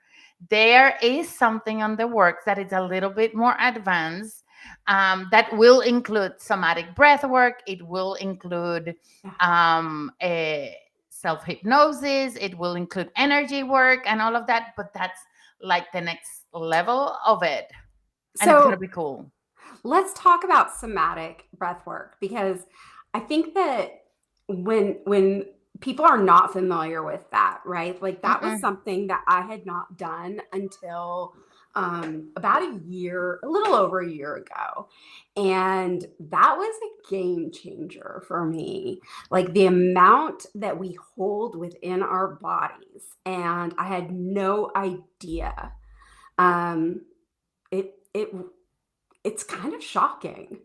There is something on the works that is a little bit more advanced, that will include somatic breath work. It will include Yeah. a self hypnosis. It will include energy work and all of that. But that's like the next level of it, and it's gonna So be cool. let's talk about somatic breath work, because I think that when people are not familiar with that, right? Like that was Mm-mm. something that I had not done until about a year, a little over a year ago. And that was a game changer for me. Like the amount that we hold within our bodies. And I had no idea. Um, it it's kind of shocking,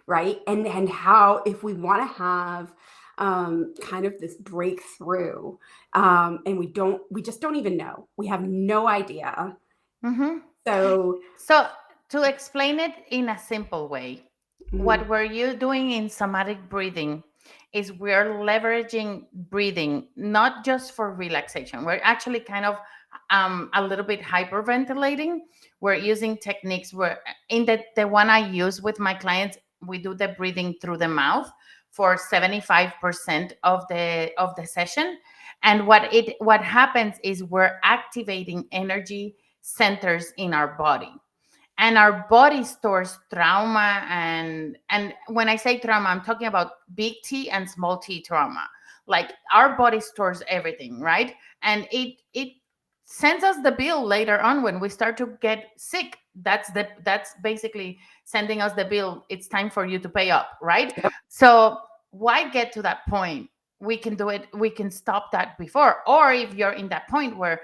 right? And how, if we want to have kind of this breakthrough, and we just don't even know, we have no idea. Mm-hmm. So So, to explain it in a simple way, mm, what we're you doing in somatic breathing is we're leveraging breathing not just for relaxation. We're actually kind of a little bit hyperventilating. We're using techniques where in the one I use with my clients, we do the breathing through the mouth for 75% of the session. And what happens is we're activating energy centers in our body, and our body stores trauma. And when I say trauma, I'm talking about big T and small t trauma. Like our body stores everything, right? And it sends us the bill later on when we start to get sick. That's basically sending us the bill. It's time for you to pay up, right? yep, So why get to that point? We can do it. We can stop that before. Or if you're in that point where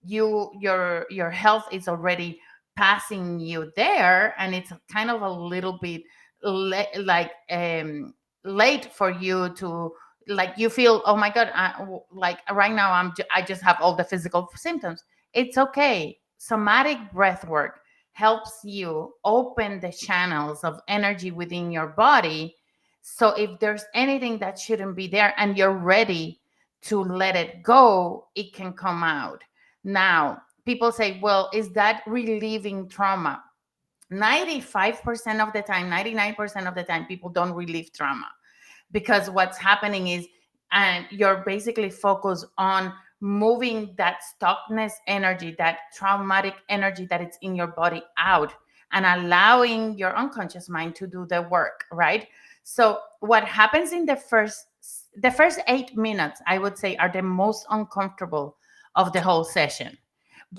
your health is already passing you there, and it's kind of a little bit like late for you to, like, you feel, oh my god, like right now I just have all the physical symptoms. It's okay. Somatic breath work helps you open the channels of energy within your body, so if there's anything that shouldn't be there and you're ready to let it go, it can come out. Now, people say, well, is that relieving trauma? 95% of the time, 99% of the time, people don't relieve trauma, because what's happening is, and you're basically focused on moving that stuckness energy, that traumatic energy that it's in your body out, and allowing your unconscious mind to do the work, right? So what happens in the first 8 minutes, I would say, are the most uncomfortable of the whole session,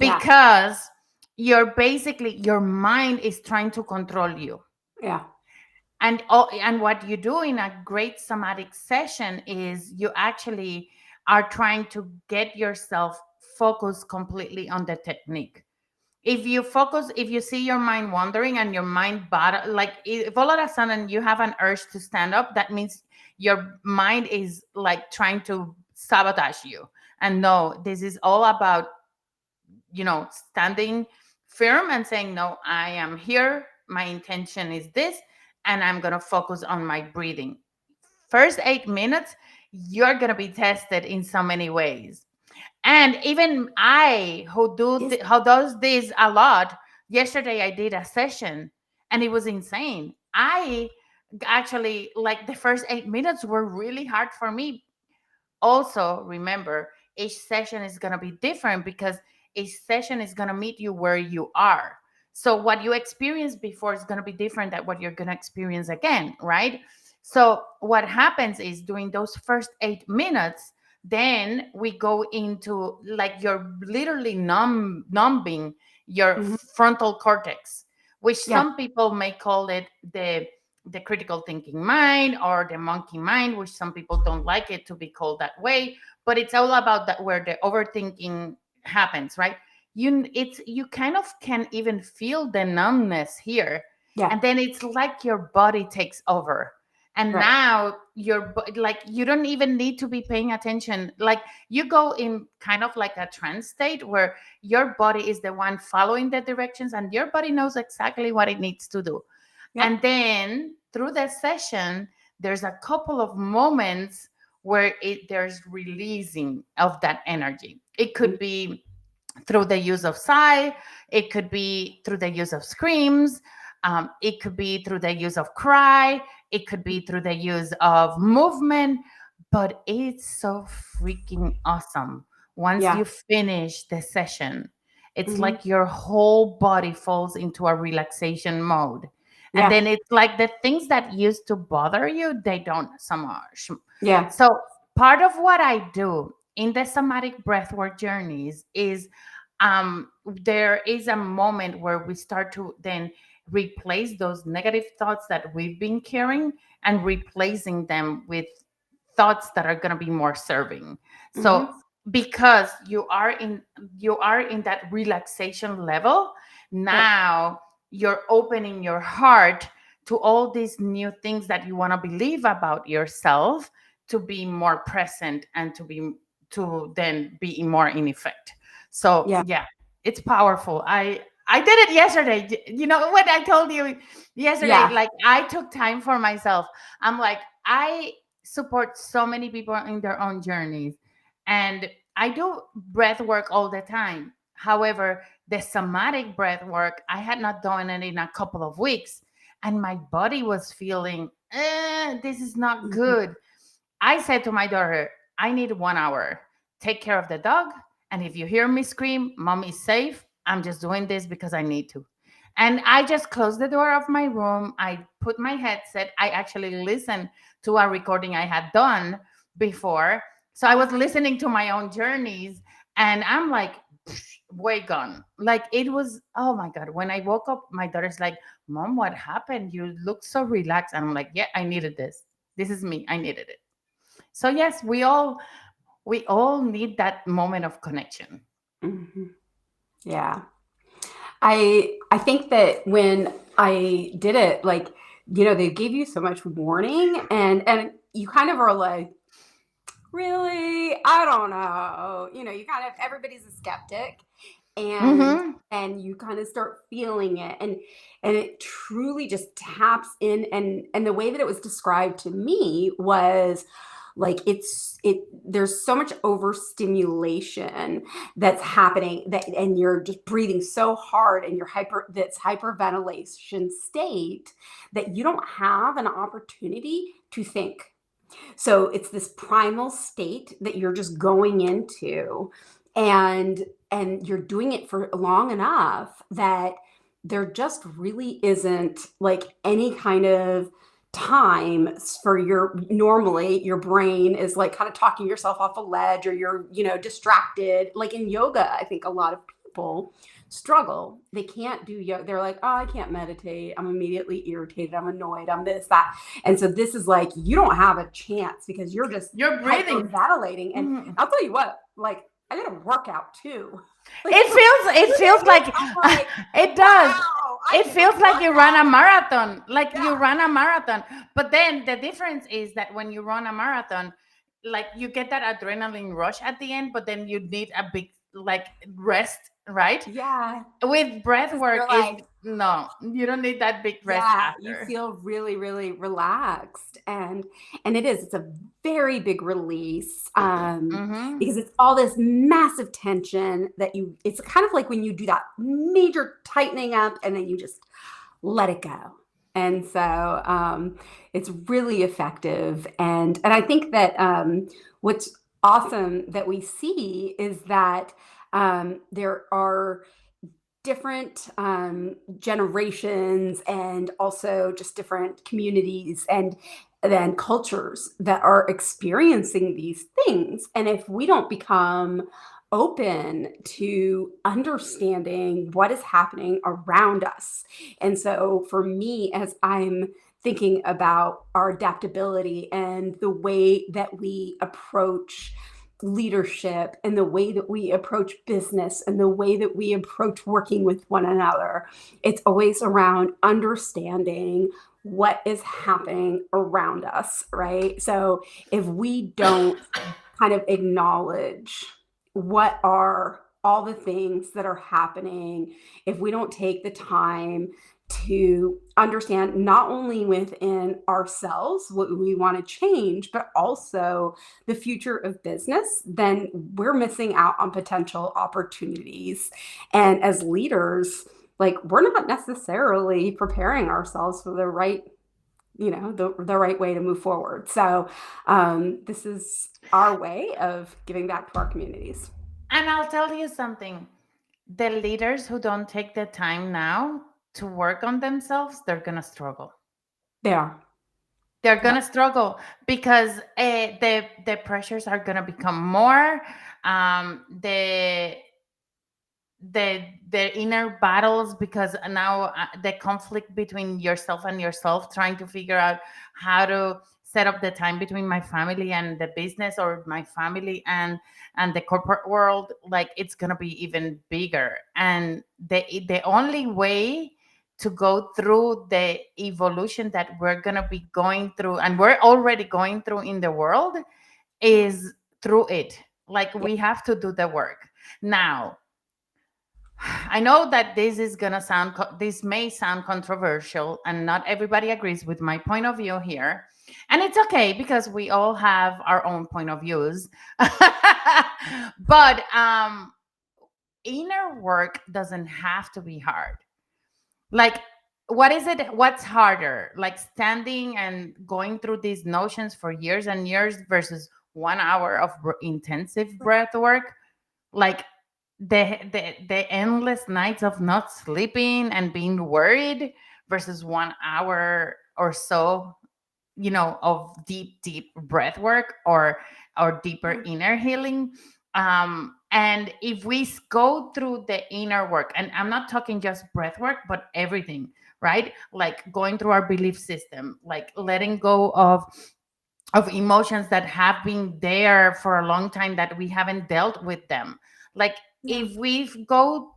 yeah, because your mind is trying to control you. yeah, And what you do in a great somatic session is you actually are trying to get yourself focused completely on the technique. If you see your mind wandering and your mind like if all of a sudden you have an urge to stand up, that means your mind is like trying to sabotage you. And no, this is all about, standing firm and saying, no, I am here, my intention is this, and I'm going to focus on my breathing. First 8 minutes, you're going to be tested in so many ways. And even I, Is who does this a lot, yesterday I did a session and it was insane. I actually, like, the first 8 minutes were really hard for me. Also, remember, each session is going to be different because each session is going to meet you where you are. So what you experienced before is going to be different than what you're going to experience again, right? So what happens is, during those first 8 minutes, then we go into, like, you're literally numbing your mhm, frontal cortex, which yeah, some people may call it the critical thinking mind, or the monkey mind, which some people don't like it to be called that way. But it's all about that, where the overthinking happens, right? You kind of can even feel the numbness here, yeah, and then it's like your body takes over. And right. now like, you don't even need to be paying attention. Like, you go in kind of like a trance state, where your body is the one following the directions, and your body knows exactly what it needs to do. And Yep. then through the session, there's a couple of moments where there's releasing of that energy. It Mm, could be through the use of sigh, it could be through the use of screams, it could be through the use of cry, it could be through the use of movement. But it's so freaking awesome. Once yeah. you finish the session, it's Mhm, like your whole body falls into a relaxation mode. And yeah. then it's like the things that used to bother you, they don't so much. Yeah. So part of what I do in the somatic breathwork journeys is, there is a moment where we start to then replace those negative thoughts that we've been carrying, and replacing them with thoughts that are going to be more serving. So Mhm, because you are in that relaxation level, yep. now you're opening your heart to all these new things that you want to believe about yourself, to be more present, and to then be more in effect. So Yeah. yeah, it's powerful. I did it yesterday. You know what I told you yesterday? Yeah. Like, I took time for myself. I'm like, I support so many people in their own journeys, and I do breath work all the time. However, the somatic breath work, I had not done it in a couple of weeks, and my body was feeling, this is not Mhm, good. I said to my daughter, I need 1 hour. Take care of the dog. And if you hear me scream, Mom is safe, I'm just doing this because I need to. And I just closed the door of my room. I put my headset. I actually listened to a recording I had done before. So I was listening to my own journeys, and I'm like, way gone. Like, it was, oh my God. When I woke up, my daughter's like, Mom, what happened? You look so relaxed. And I'm like, yeah, I needed this. This is me. I needed it. So yes, we all need that moment of connection. mhm. Yeah. I think that when I did it, like, they gave you so much warning, and you kind of are like, really? I don't know. You kind of, everybody's a skeptic, and Mm-hmm. you kind of start feeling it, and it truly just taps in, and the way that it was described to me was like, there's so much overstimulation that's happening, that and you're just breathing so hard, and you're that's hyperventilation state, that you don't have an opportunity to think. So it's this primal state that you're just going into, and you're doing it for long enough that there just really isn't like any kind of time for normally your brain is like kind of talking yourself off a ledge, or you're, distracted. Like in yoga, I think a lot of people struggle. They can't do yoga. They're like, oh, I can't meditate. I'm immediately irritated. I'm annoyed. I'm this, that. And so this is like, you don't have a chance because you're just You're breathing. hyperventilating. And Mhm. I'll tell you what, like, I did a workout too. Like, It feels it you feels did it? like I'm like, it does. wow, I It did a feels like you run a workout. marathon. Like, you Yeah. run a marathon. But then the difference is that when you run a marathon, like, you get that adrenaline rush at the end, but then you need a big, like, rest right? Yeah. With breath 'Cause work you're is like, no, you don't need that big rest yeah, you after. feel really, really relaxed, and it's a very big release, Mm-hmm. because it's all this massive tension that it's kind of like when you do that major tightening up and then you just let it go. And so, it's really effective, and I think that, what's awesome that we see is that, there are different generations and also just different communities and then cultures that are experiencing these things. And if we don't become open to understanding what is happening around us, and so for me, as I'm thinking about our adaptability and the way that we approach leadership and the way that we approach business and the way that we approach working with one another. It's always around understanding what is happening around us, right? So if we don't kind of acknowledge what are all the things that are happening, if we don't take the time to understand not only within ourselves what we want to change, but also the future of business, then we're missing out on potential opportunities. And as leaders, like we're not necessarily preparing ourselves for the right, the right way to move forward. So this is our way of giving back to our communities. And I'll tell you something. The leaders who don't take the time now to work on themselves, they're gonna struggle. There. They're Yeah. gonna struggle because the pressures are gonna become more. The the inner battles, because now the conflict between yourself and yourself, trying to figure out how to set up the time between my family and the business, or my family and the corporate world, like it's gonna be even bigger. And the only way to go through the evolution that we're gonna be going through, and we're already going through in the world, is through it. Like Yeah. we have to do the work now. I know that this may sound controversial, and not everybody agrees with my point of view here. And it's okay, because we all have our own point of views. But inner work doesn't have to be hard. Like, what is it? What's harder? Like standing and going through these notions for years and years versus 1 hour of intensive breath work? Like the endless nights of not sleeping and being worried versus 1 hour or so, of deep breath work, or deeper inner healing. And if we go through the inner work, and I'm not talking just breath work, but everything, right? Like going through our belief system, like letting go of emotions that have been there for a long time, that we haven't dealt with them. Like Yeah. if we go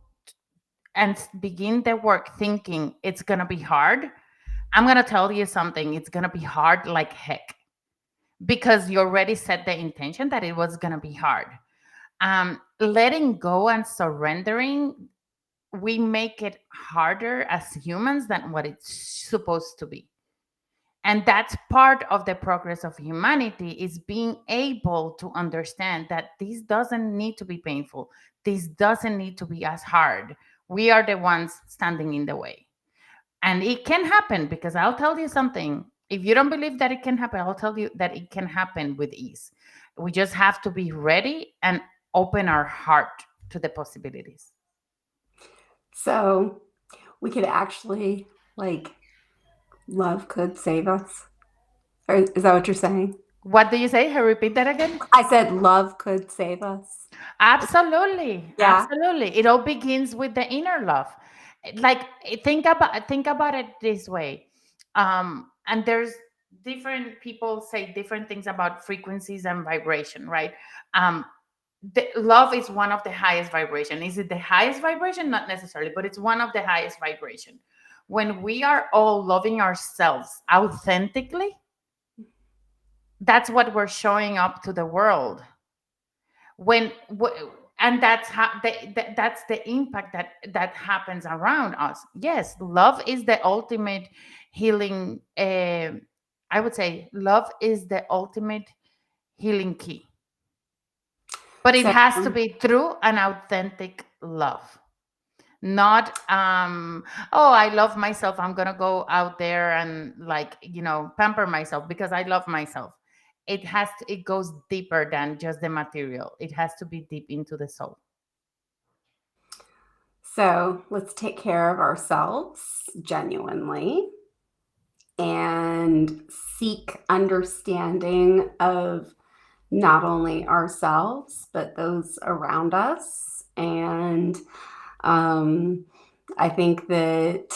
and begin the work thinking it's going to be hard, I'm going to tell you something, it's going to be hard like heck, because you already set the intention that it was going to be hard. Letting go and surrendering, we make it harder as humans than what it's supposed to be. And that's part of the progress of humanity, is being able to understand that this doesn't need to be painful, this doesn't need to be as hard. We are the ones standing in the way. And it can happen, because I'll tell you something, if you don't believe that it can happen, I'll tell you that it can happen with ease. We just have to be ready and open our heart to the possibilities. So we could actually, like, love could save us. Or is that what you're saying? What do you say? Repeat that again. I said love could save us. Absolutely, Yeah. absolutely. It all begins with the inner love. Like think about it this way. And there's different people say different things about frequencies and vibration, right? Um, the love is one of the highest vibration. Is it the highest vibration? Not necessarily, but it's one of the highest vibration. When we are all loving ourselves authentically, that's what we're showing up to the world. when w- and that's how that's the impact that happens around us. Yes, love is the ultimate healing. I would say love is the ultimate healing key, but it So, has to be through an authentic love, not oh, I love myself, I'm gonna go out there and, like, pamper myself because I love myself. It goes deeper than just the material. It has to be deep into the soul. so let's take care of ourselves genuinely and seek understanding of not only ourselves, but those around us. And I think that,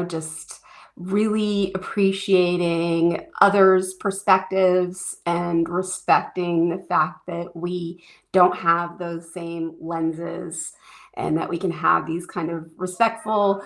just really appreciating others' perspectives and respecting the fact that we don't have those same lenses and that we can have these kind of respectful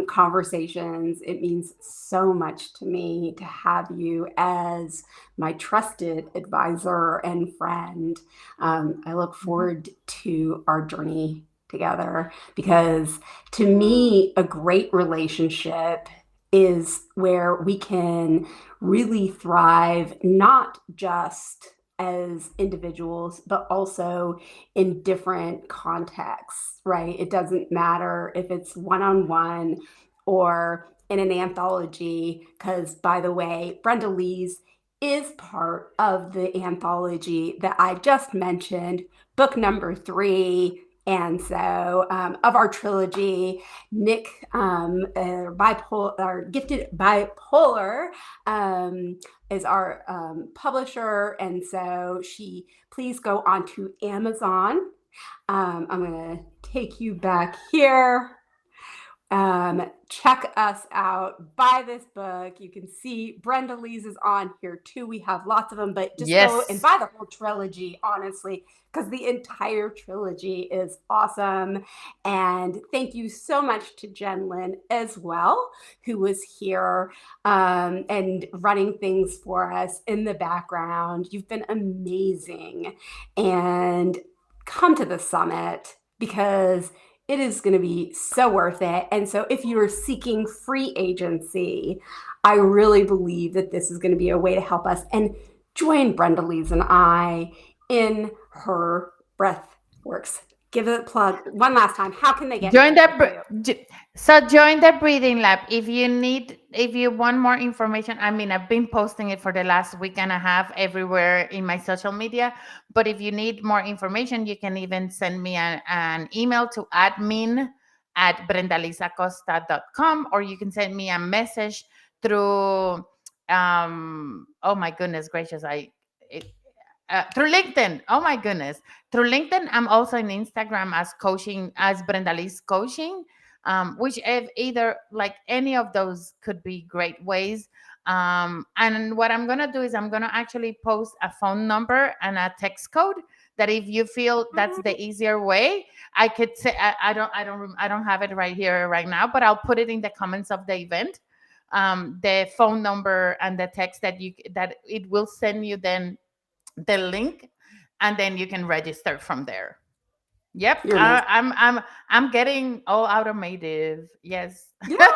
conversations. It means so much to me to have you as my trusted advisor and friend. I look forward to our journey together because, to me, a great relationship is where we can really thrive, not just as individuals, but also in different contexts, right? It doesn't matter if it's one-on-one or in an anthology, because, by the way, Brendaliz is part of the anthology that I just mentioned, book number 3. And so, of our trilogy, Nick, Gifted Bipolar, is our publisher. And so please go on to Amazon. I'm going to take you back here. Check us out, buy this book. You can see Brendaliz is on here too. We have lots of them, but just go and Yes. buy the whole trilogy, honestly, because the entire trilogy is awesome. And thank you so much to Jen Lynn as well, who was here and running things for us in the background. You've been amazing. And come to the summit because it is going to be so worth it. And so if you're seeking free agency, I really believe that this is going to be a way to help us. And join Brendaliz and I in her Breathworks. Give it a plug one last time. How can they get in Join touch with you? join the breathing lab if you want more information. I mean, I've been posting it for the last week and a half everywhere in my social media, but if you need more information, you can even send me an email to admin@brendalizacosta.com, or you can send me a message through oh my goodness gracious, through LinkedIn. Oh my goodness. Through LinkedIn. I'm also on Instagram as coaching, as Brendaliz coaching, which if either, like, any of those could be great ways. And what I'm going to do is I'm going to actually post a phone number and a text code that if you feel that's the easier way, I could say, I don't have it right here right now, but I'll put it in the comments of the event. The phone number and the text that it will send you then the link, and then you can register from there. Yep. You're amazing. I'm getting all automated. Yes. Yes.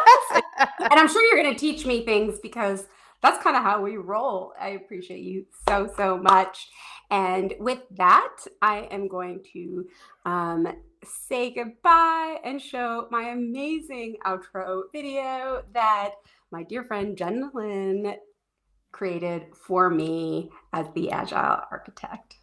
And I'm sure you're going to teach me things because that's kind of how we roll. I appreciate you so, so much. And with that, I am going to say goodbye and show my amazing outro video that my dear friend Jen Lynn created for me as the Agile Architect.